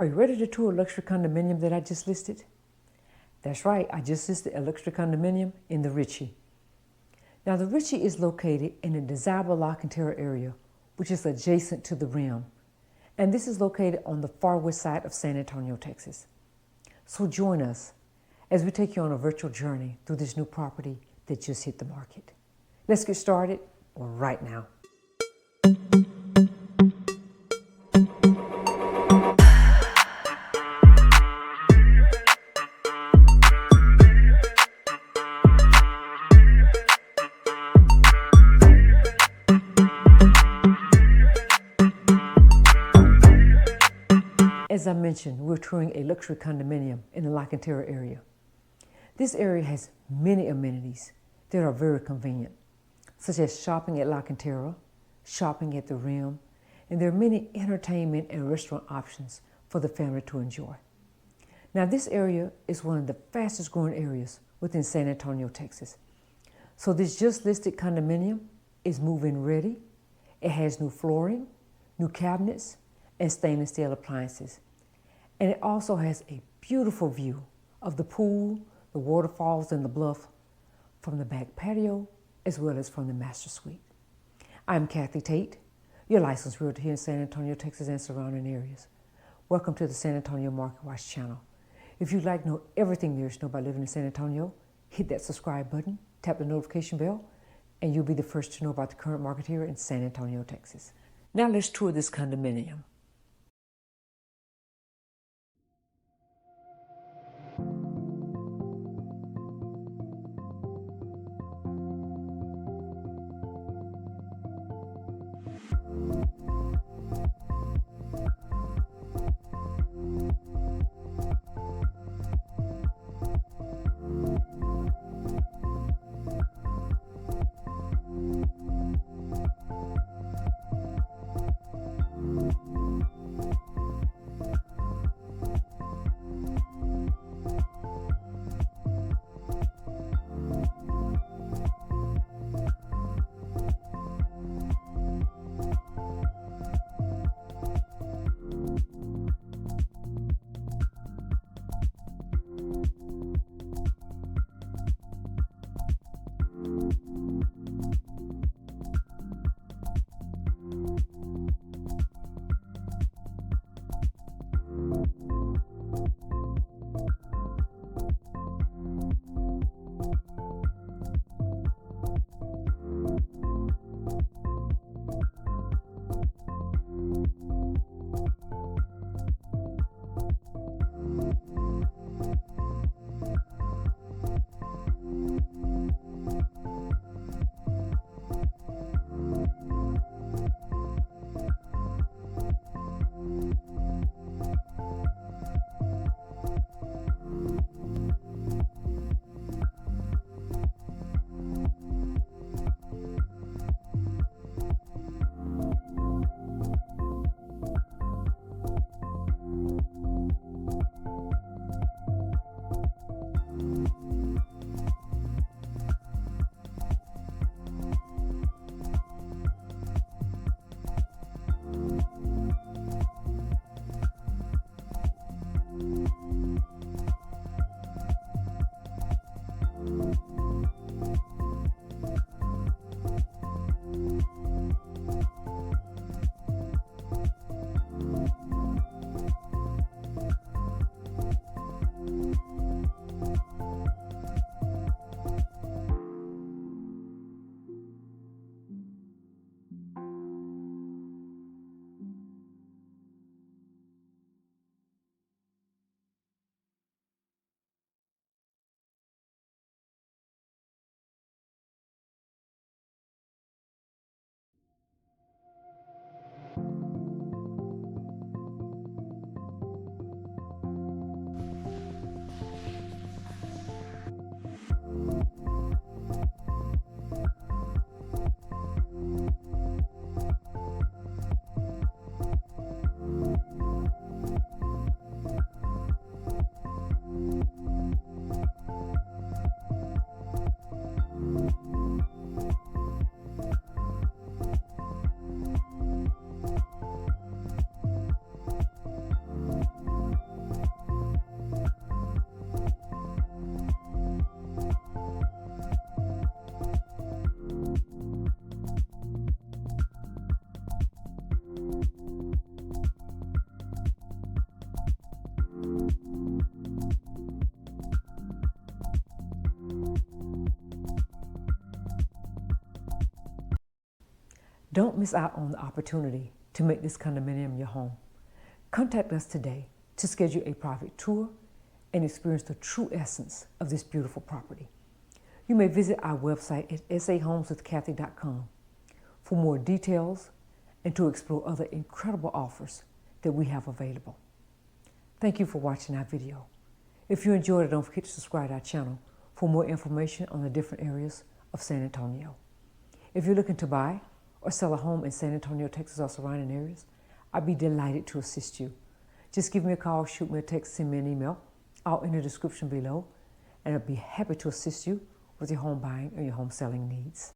Are you ready to tour a luxury condominium that I just listed? That's right, I just listed a luxury condominium in the Ritchie. Now the Ritchie is located in the desirable La Cantera area, which is adjacent to the RIM. And this is located on the far west side of San Antonio, Texas. So join us as we take you on a virtual journey through this new property that just hit the market. Let's get started right now. As I mentioned, we're touring a luxury condominium in the La Cantera area. This area has many amenities that are very convenient, such as shopping at La Cantera, shopping at the RIM, and there are many entertainment and restaurant options for the family to enjoy. Now, this area is one of the fastest growing areas within San Antonio, Texas. So this just listed condominium is move-in ready. It has new flooring, new cabinets, and stainless steel appliances. And it also has a beautiful view of the pool, the waterfalls, and the bluff from the back patio, as well as from the master suite. I'm Kathy Tate, your licensed realtor here in San Antonio, Texas, and surrounding areas. Welcome to the San Antonio Market Watch channel. If you'd like to know everything there is to know about living in San Antonio, hit that subscribe button, tap the notification bell, and you'll be the first to know about the current market here in San Antonio, Texas. Now let's tour this condominium. Don't miss out on the opportunity to make this condominium your home. Contact us today to schedule a private tour and experience the true essence of this beautiful property. You may visit our website at sahomeswithkathy.com for more details and to explore other incredible offers that we have available. Thank you for watching our video. If you enjoyed it, don't forget to subscribe to our channel for more information on the different areas of San Antonio. If you're looking to buy or sell a home in San Antonio, Texas, or surrounding areas, I'd be delighted to assist you. Just give me a call, shoot me a text, send me an email, all in the description below, and I'd be happy to assist you with your home buying or your home selling needs.